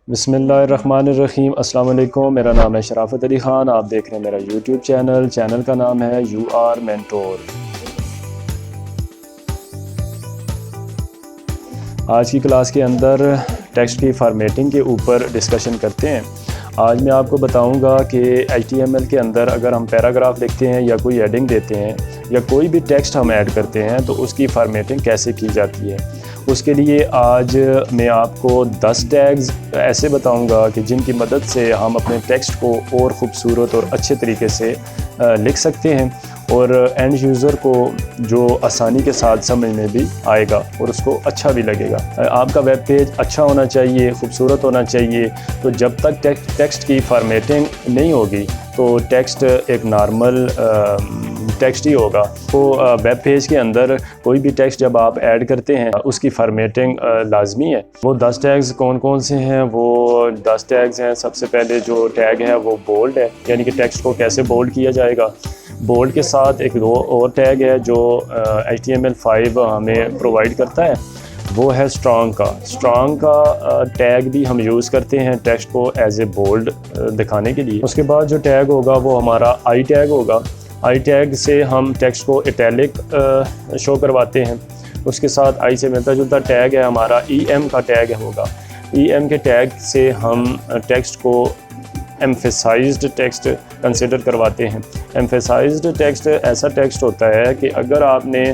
बिस्मिल्लाहिर्रहमानिर्रहीम। अस्सलाम वालेकुम। मेरा नाम है शराफत अली ख़ान। आप देख रहे हैं मेरा यूट्यूब चैनल का नाम है UR मेंटोर। आज की क्लास के अंदर टेक्स्ट की फॉर्मेटिंग के ऊपर डिस्कशन करते हैं। आज मैं आपको बताऊंगा कि HTML के अंदर अगर हम पैराग्राफ लिखते हैं या कोई हेडिंग देते हैं या कोई भी टेक्स्ट हम ऐड करते हैं तो उसकी फॉर्मेटिंग कैसे की जाती है। उसके लिए आज मैं आपको 10 टैग्स ऐसे बताऊंगा कि जिनकी मदद से हम अपने टेक्स्ट को और ख़ूबसूरत और अच्छे तरीके से लिख सकते हैं और एंड यूज़र को जो आसानी के साथ समझ में भी आएगा और उसको अच्छा भी लगेगा। आपका वेब पेज अच्छा होना चाहिए, ख़ूबसूरत होना चाहिए। तो जब तक टेक्स्ट की फॉर्मेटिंग नहीं होगी तो टेक्स्ट एक नॉर्मल टेक्स्ट ही होगा। तो वेब पेज के अंदर कोई भी टेक्स्ट जब आप ऐड करते हैं उसकी फॉर्मेटिंग लाजमी है। वो 10 टैग्स कौन कौन से हैं? वो 10 टैग्स हैं। सबसे पहले जो टैग है वो बोल्ड है, यानी कि टेक्स्ट को कैसे बोल्ड किया जाएगा। बोल्ड के साथ एक दो और टैग है जो HTML5 हमें प्रोवाइड करता है, वो है स्ट्रॉन्ग का टैग भी हम यूज़ करते हैं टेक्स्ट को एज ए बोल्ड दिखाने के लिए। उसके बाद जो टैग होगा वो हमारा आई टैग होगा। आई टैग से हम टेक्स्ट को इटैलिक शो करवाते हैं। उसके साथ आई से मिलता जुलता टैग है हमारा EM का टैग होगा। EM के टैग से हम टेक्स्ट को एम्फेसाइज्ड टेक्स्ट कंसिडर करवाते हैं। एम्फेसाइज्ड टेक्स्ट ऐसा टेक्स्ट होता है कि अगर आपने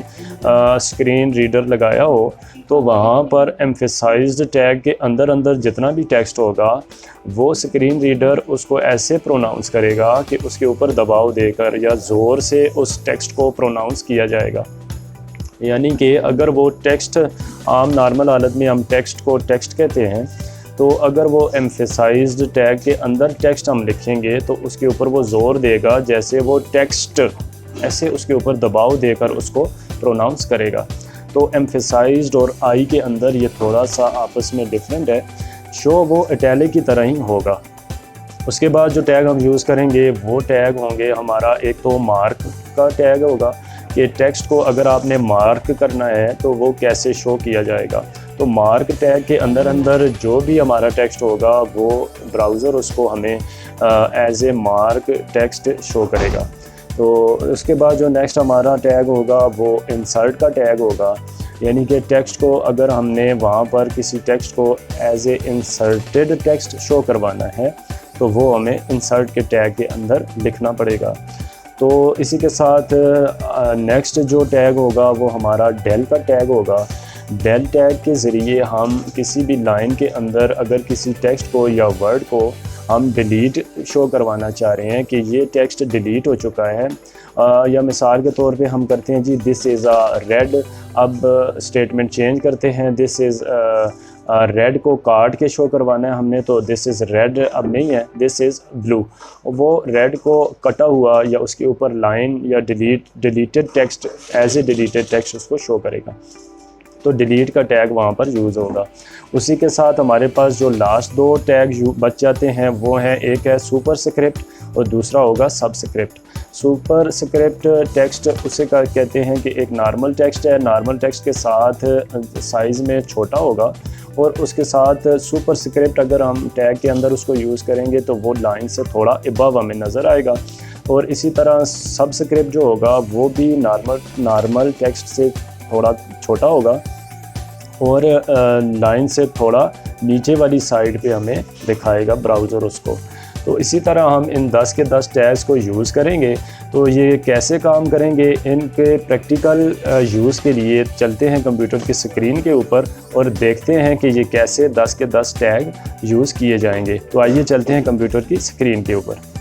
स्क्रीन रीडर लगाया हो तो वहाँ पर एम्फेसाइज्ड टैग के अंदर जितना भी टेक्स्ट होगा वो स्क्रीन रीडर उसको ऐसे प्रोनाउंस करेगा कि उसके ऊपर दबाव देकर या ज़ोर से उस टेक्स्ट को प्रोनाउंस किया जाएगा। यानी कि अगर वो टेक्स्ट आम नॉर्मल हालत में हम टेक्स्ट को टेक्स्ट कहते हैं, तो अगर वो एम्फेसाइज्ड टैग के अंदर टेक्स्ट हम लिखेंगे तो उसके ऊपर वो ज़ोर देगा जैसे वो टेक्स्ट ऐसे उसके ऊपर दबाव देकर उसको प्रोनाउंस करेगा। तो एम्फेसाइज्ड और आई के अंदर ये थोड़ा सा आपस में डिफरेंट है। शो वो इटैलिक की तरह ही होगा। उसके बाद जो टैग हम यूज़ करेंगे वो टैग होंगे हमारा, एक तो मार्क का टैग होगा कि टेक्स्ट को अगर आपने मार्क करना है तो वो कैसे शो किया जाएगा। तो मार्क टैग के अंदर जो भी हमारा टेक्स्ट होगा वो ब्राउज़र उसको हमें as a mark text show करेगा। तो उसके बाद जो नेक्स्ट हमारा टैग होगा वो इंसर्ट का टैग होगा, यानी कि टेक्स्ट को अगर हमने वहाँ पर किसी टेक्स्ट को as a inserted text show करवाना है तो वो हमें इंसर्ट के टैग के अंदर लिखना पड़ेगा। तो इसी के साथ नेक्स्ट जो टैग होगा वो हमारा डेल का टैग होगा। डेल टैग के ज़रिए हम किसी भी लाइन के अंदर अगर किसी टेक्स्ट को या वर्ड को हम डिलीट शो करवाना चाह रहे हैं कि ये टेक्स्ट डिलीट हो चुका है, या मिसाल के तौर पे हम करते हैं जी दिस इज़ अ रेड, अब स्टेटमेंट चेंज करते हैं, दिस इज़ रेड को काट के शो करवाना है हमने, तो दिस इज़ रेड अब नहीं है, दिस इज़ ब्लू। वो रेड को कटा हुआ या उसके ऊपर लाइन या deleted text as a deleted text उसको शो करेगा। तो डिलीट का टैग वहाँ पर यूज़ होगा। उसी के साथ हमारे पास जो लास्ट दो टैग बच जाते हैं वो हैं, एक है सुपर स्क्रिप्ट और दूसरा होगा सबस्क्रिप्ट। सुपर स्क्रिप्ट टेक्स्ट उसे कहते हैं कि एक नॉर्मल टेक्स्ट है, नॉर्मल टेक्स्ट के साथ साइज़ में छोटा होगा और उसके साथ सुपर स्क्रिप्ट अगर हम टैग के अंदर उसको यूज़ करेंगे तो वो लाइन से थोड़ा अबव हमें नज़र आएगा। और इसी तरह सबस्क्रिप्ट जो होगा वो भी नॉर्मल टेक्स्ट से थोड़ा छोटा होगा और लाइन से थोड़ा नीचे वाली साइड पे हमें दिखाएगा ब्राउज़र उसको। तो इसी तरह हम इन 10 के 10 टैग्स को यूज़ करेंगे। तो ये कैसे काम करेंगे, इनके प्रैक्टिकल यूज़ के लिए चलते हैं कंप्यूटर की स्क्रीन के ऊपर और देखते हैं कि ये कैसे 10 के 10 टैग यूज़ किए जाएंगे। तो आइए चलते हैं कंप्यूटर की स्क्रीन के ऊपर।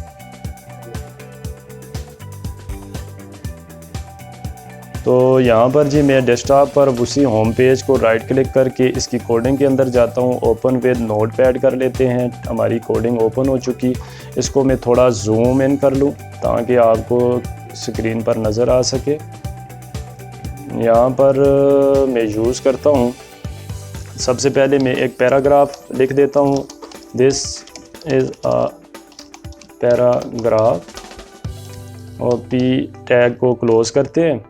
तो यहाँ पर जी मैं डेस्कटॉप पर उसी होम पेज को राइट क्लिक करके इसकी कोडिंग के अंदर जाता हूँ। ओपन विद नोटपैड कर लेते हैं। हमारी कोडिंग ओपन हो चुकी। इसको मैं थोड़ा जूम इन कर लूँ ताकि आपको स्क्रीन पर नज़र आ सके। यहाँ पर मैं यूज़ करता हूँ, सबसे पहले मैं एक पैराग्राफ लिख देता हूँ। दिस इज़ अ पैराग्राफ और P टैग को क्लोज़ करते हैं।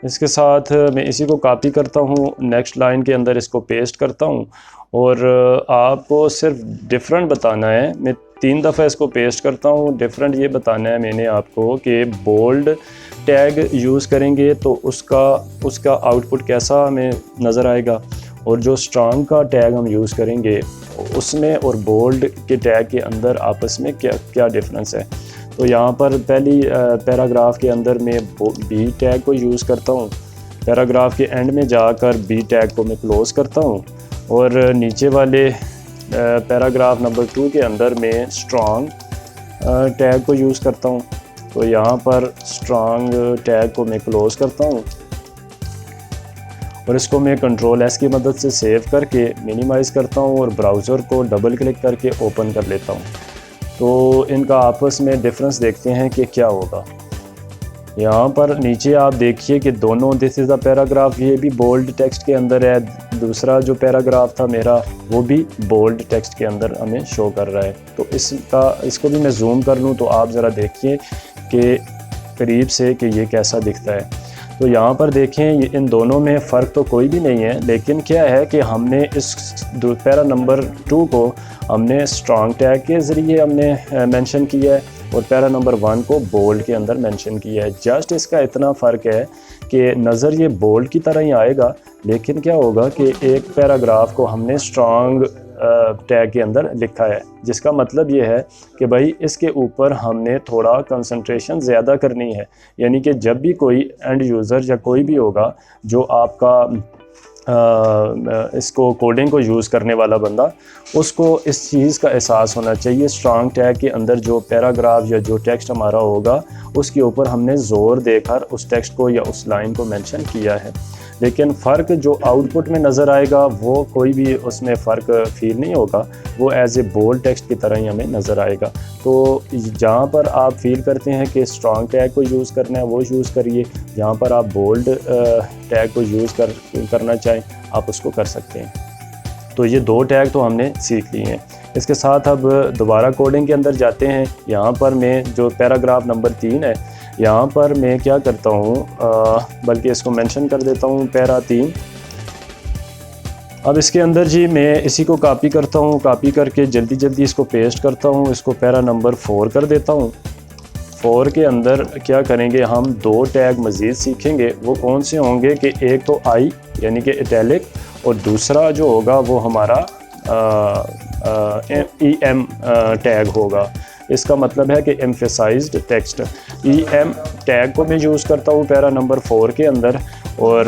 इसके साथ मैं इसी को कॉपी करता हूँ, नेक्स्ट लाइन के अंदर इसको पेस्ट करता हूँ और आपको सिर्फ डिफरेंट बताना है। मैं 3 दफ़ा इसको पेस्ट करता हूँ। डिफरेंट ये बताना है मैंने आपको कि बोल्ड टैग यूज़ करेंगे तो उसका आउटपुट कैसा हमें नज़र आएगा, और जो स्ट्रांग का टैग हम यूज़ करेंगे उसमें और बोल्ड के टैग के अंदर आपस में क्या डिफरेंस है। तो यहाँ पर पहली पैराग्राफ के अंदर मैं बी टैग को यूज़ करता हूँ। पैराग्राफ के एंड में जाकर बी टैग को मैं क्लोज़ करता हूँ, और नीचे वाले पैराग्राफ नंबर 2 के अंदर मैं स्ट्रांग टैग को यूज़ करता हूँ। तो यहाँ पर स्ट्रांग टैग को मैं क्लोज़ करता हूँ, और इसको मैं कंट्रोल एस की मदद से सेव करके मिनिमाइज़ करता हूँ और ब्राउज़र को डबल क्लिक करके ओपन कर लेता हूँ। तो इनका आपस में डिफरेंस देखते हैं कि क्या होगा। यहाँ पर नीचे आप देखिए कि दोनों, दिस इज़ द पैराग्राफ, ये भी बोल्ड टेक्स्ट के अंदर है। दूसरा जो पैराग्राफ था मेरा वो भी बोल्ड टेक्स्ट के अंदर हमें शो कर रहा है। तो इसको भी मैं जूम कर लूँ तो आप ज़रा देखिए कि करीब से कि ये कैसा दिखता है। तो यहाँ पर देखें इन दोनों में फ़र्क तो कोई भी नहीं है, लेकिन क्या है कि हमने इस पैरा नंबर 2 को हमने स्ट्रांग टैग के ज़रिए हमने मेंशन किया है, और पैरा नंबर 1 को बोल्ड के अंदर मेंशन किया है। जस्ट इसका इतना फ़र्क है कि नज़र ये बोल्ड की तरह ही आएगा, लेकिन क्या होगा कि एक पैराग्राफ को हमने स्ट्रांग टैग के अंदर लिखा है, जिसका मतलब ये है कि भाई इसके ऊपर हमने थोड़ा कंसंट्रेशन ज़्यादा करनी है। यानी कि जब भी कोई एंड यूज़र या कोई भी होगा जो आपका इसको कोडिंग को यूज़ करने वाला बंदा, उसको इस चीज़ का एहसास होना चाहिए स्ट्रांग टैग के अंदर जो पैराग्राफ या जो टेक्स्ट हमारा होगा उसके ऊपर हमने ज़ोर देकर उस टेक्स्ट को या उस लाइन को मेंशन किया है। लेकिन फ़र्क जो आउटपुट में नज़र आएगा वो कोई भी उसमें फ़र्क फील नहीं होगा, वो एज ए बोल्ड टेक्स्ट की तरह ही हमें नज़र आएगा। तो जहाँ पर आप फील करते हैं कि स्ट्रांग टैग को यूज़ करना है वो यूज़ करिए, जहाँ पर आप बोल्ड टैग को यूज़ करना चाहें आप उसको कर सकते हैं। तो ये 2 टैग तो हमने सीख लिए हैं। इसके साथ अब दोबारा कोडिंग के अंदर जाते हैं। यहाँ पर मैं जो पैराग्राफ नंबर 3 है, यहाँ पर मैं क्या करता हूँ, बल्कि इसको मेंशन कर देता हूँ पैरा 3। अब इसके अंदर जी मैं इसी को कॉपी करता हूँ, कॉपी करके जल्दी इसको पेस्ट करता हूँ। इसको पैरा नंबर 4 कर देता हूँ। 4 के अंदर क्या करेंगे, हम 2 टैग मज़ीद सीखेंगे। वो कौन से होंगे कि एक तो आई यानी कि इटैलिक, और दूसरा जो होगा वो हमारा EM टैग होगा। इसका मतलब है कि एम्फेसाइज्ड टेक्स्ट। EM टैग को मैं यूज़ करता हूँ पैरा नंबर 4 के अंदर, और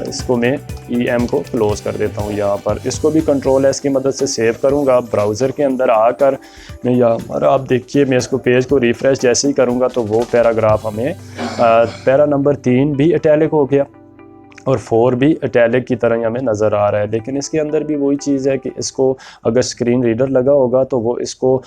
इसको मैं EM को क्लोज़ कर देता हूँ यहाँ पर। इसको भी कंट्रोल एस की मदद से सेव करूँगा। ब्राउज़र के अंदर आकर मैं यहाँ पर आप देखिए मैं इसको पेज को रिफ़्रेश जैसे ही करूँगा तो वो पैराग्राफ हमें पैरा नंबर 3 भी इटैलिक हो गया और 4 भी इटैलिक की तरह हमें नज़र आ रहा है। लेकिन इसके अंदर भी वही चीज़ है कि इसको अगर स्क्रीन रीडर लगा होगा तो वो इसको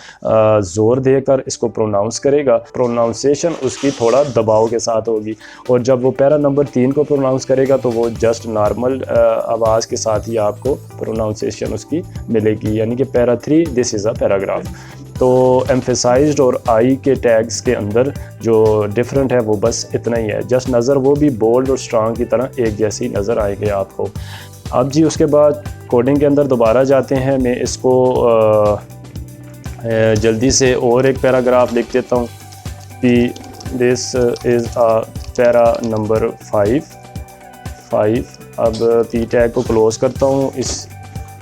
ज़ोर देकर इसको प्रोनाउंस करेगा। प्रोनाउंसिएशन उसकी थोड़ा दबाव के साथ होगी, और जब वो पैरा नंबर 3 को प्रोनाउंस करेगा तो वो जस्ट नॉर्मल आवाज़ के साथ ही आपको प्रोनाउंसिएशन उसकी मिलेगी। यानी कि para 3 this is a paragraph. तो एम्फेसाइज्ड और आई के टैग्स के अंदर जो डिफरेंट है वो बस इतना ही है। जस्ट नज़र वो भी बोल्ड और स्ट्रांग की तरह एक जैसी नज़र आएगी आपको। अब जी उसके बाद कोडिंग के अंदर दोबारा जाते हैं। मैं इसको जल्दी से और एक पैराग्राफ लिख देता हूँ। This is a para number 5। अब पी टैग को क्लोज़ करता हूँ। इस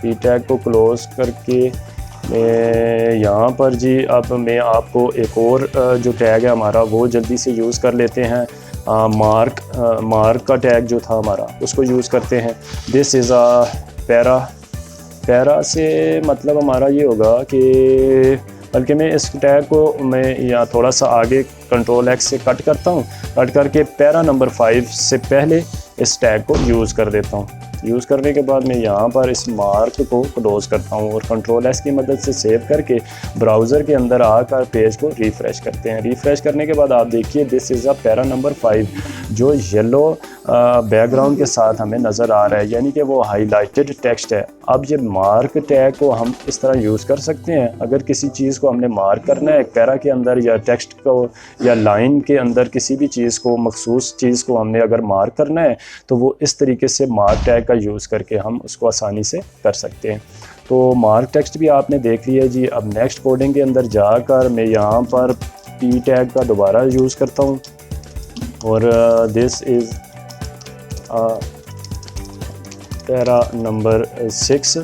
पी टैग को क्लोज़ करके मैं यहाँ पर जी अब मैं आपको एक और जो टैग है हमारा वो जल्दी से यूज़ कर लेते हैं। मार्क का टैग जो था हमारा उसको यूज़ करते हैं। दिस इज़ अ पैरा से मतलब हमारा ये होगा कि, बल्कि मैं इस टैग को मैं यहाँ थोड़ा सा आगे कंट्रोल एक्स से कट करता हूँ। कट करके पैरा नंबर 5 से पहले इस टैग को यूज़ कर देता हूँ। यूज़ करने के बाद मैं यहाँ पर इस मार्क को क्लोज़ करता हूँ और कंट्रोल एस की मदद से सेव करके ब्राउज़र के अंदर आकर पेज को रिफ़्रेश करते हैं। रिफ़्रेश करने के बाद आप देखिए this is a para number 5 जो येलो बैकग्राउंड के साथ हमें नज़र आ रहा है, यानी कि वो हाईलाइटेड टेक्स्ट है। अब ये मार्क टैग को हम इस तरह यूज़ कर सकते हैं। अगर किसी चीज़ को हमने मार्क करना है पैरा के अंदर या टेक्स्ट को या लाइन के अंदर, किसी भी चीज़ को, मखसूस चीज़ को हमने अगर मार्क करना है तो वो इस तरीके से मार्क टैग का यूज़ करके हम उसको आसानी से कर सकते हैं। तो मार्क टेक्स्ट भी आपने देख लिया जी। अब नेक्स्ट कोडिंग के अंदर जाकर मैं यहाँ पर पी टैग का दोबारा यूज़ करता हूँ और दिस इज़ पैरा नंबर 6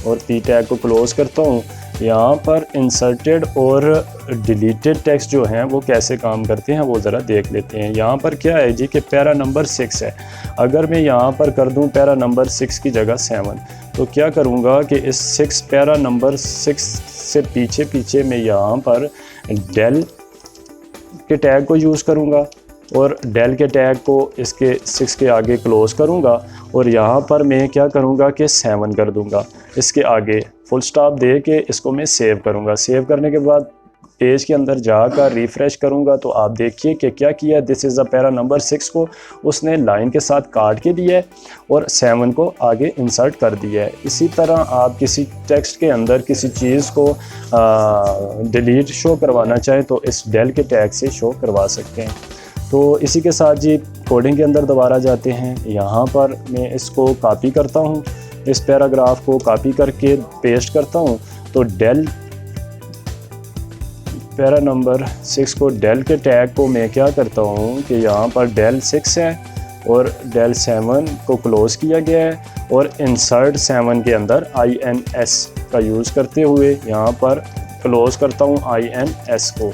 और पी टैग को क्लोज़ करता हूँ। यहाँ पर इंसर्टेड और डिलीटेड टेक्स्ट जो हैं वो कैसे काम करते हैं वो ज़रा देख लेते हैं। यहाँ पर क्या है जी कि पैरा नंबर 6 है। अगर मैं यहाँ पर कर दूँ पैरा नंबर 6 की जगह 7, तो क्या करूँगा कि इस पैरा नंबर 6 से पीछे मैं यहाँ पर डेल के टैग को यूज़ करूँगा और डेल के टैग को इसके 6 के आगे क्लोज़ करूँगा और यहाँ पर मैं क्या करूँगा कि 7 कर दूँगा इसके आगे, फुल स्टॉप दे के इसको मैं सेव करूँगा। सेव करने के बाद पेज के अंदर जाकर रिफ़्रेश करूँगा तो आप देखिए कि क्या किया, this is the para number 6 को उसने लाइन के साथ काट के दिया है और 7 को आगे इंसर्ट कर दिया है। इसी तरह आप किसी टेक्स्ट के अंदर किसी चीज़ को डिलीट शो करवाना चाहें तो इस डेल के टैग से शो करवा सकते हैं। तो इसी के साथ जी कोडिंग के अंदर दोबारा जाते हैं। यहाँ पर मैं इसको कॉपी करता हूँ, इस पैराग्राफ को कॉपी करके पेस्ट करता हूँ। तो डेल पैरा नंबर 6 को डेल के टैग को मैं क्या करता हूँ कि यहाँ पर डेल 6 है और डेल 7 को क्लोज़ किया गया है और इंसर्ट 7 के अंदर INS का यूज़ करते हुए यहाँ पर क्लोज़ करता हूँ INS को।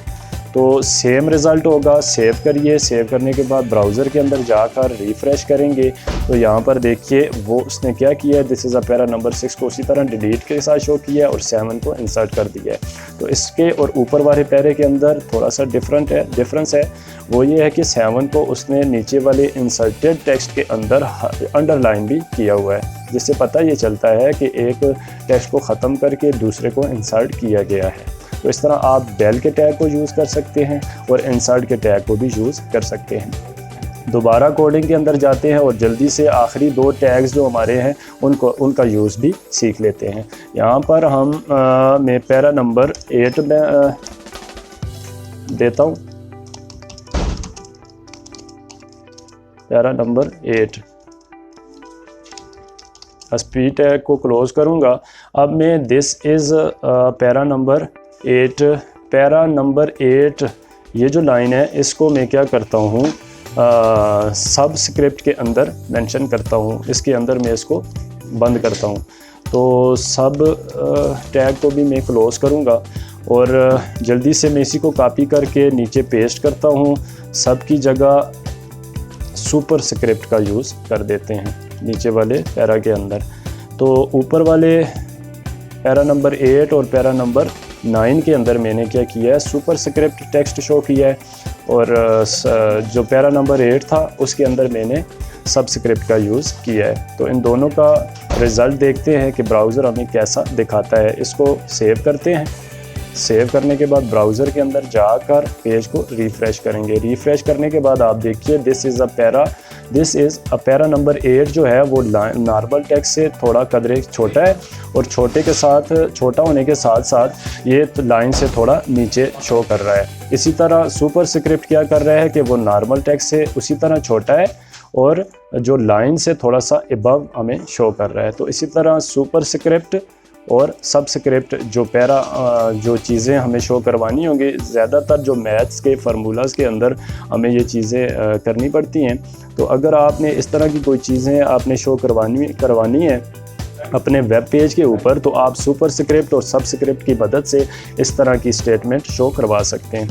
तो सेम रिज़ल्ट होगा। सेव करिए, सेव करने के बाद ब्राउज़र के अंदर जाकर रिफ़्रेश करेंगे तो यहाँ पर देखिए वो उसने क्या किया है, this is a para number 6 को उसी तरह डिलीट के साथ शो किया है और 7 को इंसर्ट कर दिया है। तो इसके और ऊपर वाले पैरे के अंदर थोड़ा सा डिफरेंस है, वो ये है कि 7 को उसने नीचे वाले इंसर्टेड टेक्स्ट के अंदर अंडरलाइन भी किया हुआ है, जिससे पता ये चलता है कि एक टेक्स्ट को ख़त्म करके दूसरे को इंसर्ट किया गया है। तो इस तरह आप डेल के टैग को यूज़ कर सकते हैं और इंसर्ट के टैग को भी यूज़ कर सकते हैं। दोबारा कोडिंग के अंदर जाते हैं और जल्दी से आखिरी 2 टैग्स जो हमारे हैं उनका यूज़ भी सीख लेते हैं। यहाँ पर हम मैं पैरा नंबर 8 में देता हूँ, पैरा नंबर 8 पी टैग को क्लोज़ करूँगा। अब मैं दिस इज़ पैरा नंबर 8 ये जो लाइन है इसको मैं क्या करता हूँ सब स्क्रिप्ट के अंदर मेंशन करता हूँ, इसके अंदर मैं इसको बंद करता हूँ। तो सब टैग को भी मैं क्लोज़ करूँगा और जल्दी से मैं इसी को कॉपी करके नीचे पेस्ट करता हूँ। सब की जगह सुपर स्क्रिप्ट का यूज़ कर देते हैं नीचे वाले पैरा के अंदर। तो ऊपर वाले पैरा नंबर 8 और पैरा नंबर 9 के अंदर मैंने क्या किया है, सुपर स्क्रिप्ट टेक्स्ट शो किया है और जो पैरा नंबर 8 था उसके अंदर मैंने सब स्क्रिप्ट का यूज़ किया है। तो इन दोनों का रिज़ल्ट देखते हैं कि ब्राउज़र हमें कैसा दिखाता है। इसको सेव करते हैं। सेव करने के बाद ब्राउज़र के अंदर जाकर पेज को रिफ़्रेश करेंगे। रिफ़्रेश करने के बाद आप देखिए this is a para number 8 जो है वो नॉर्मल टेक्स्ट से थोड़ा कदरे छोटा है और छोटा होने के साथ साथ ये लाइन से थोड़ा नीचे शो कर रहा है। इसी तरह सुपर स्क्रिप्ट क्या कर रहा है कि वो नॉर्मल टेक्स्ट से उसी तरह छोटा है और जो लाइन से थोड़ा सा अबव हमें शो कर रहा है। तो इसी तरह सुपर स्क्रिप्ट और सब स्क्रिप्ट जो चीज़ें हमें शो करवानी होंगी, ज़्यादातर जो मैथ्स के फार्मूलाज़ के अंदर हमें ये चीज़ें करनी पड़ती हैं। तो अगर आपने इस तरह की कोई चीज़ें आपने शो करवानी है अपने वेब पेज के ऊपर, तो आप सुपर स्क्रिप्ट और सब स्क्रिप्ट की मदद से इस तरह की स्टेटमेंट शो करवा सकते हैं।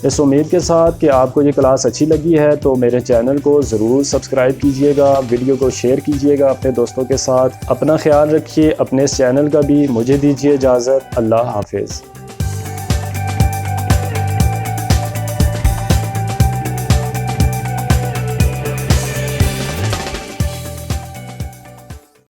इस उम्मीद के साथ कि आपको ये क्लास अच्छी लगी है तो मेरे चैनल को ज़रूर सब्सक्राइब कीजिएगा, वीडियो को शेयर कीजिएगा अपने दोस्तों के साथ। अपना ख्याल रखिए, अपने इस चैनल का भी। मुझे दीजिए इजाज़त। अल्लाह हाफिज़।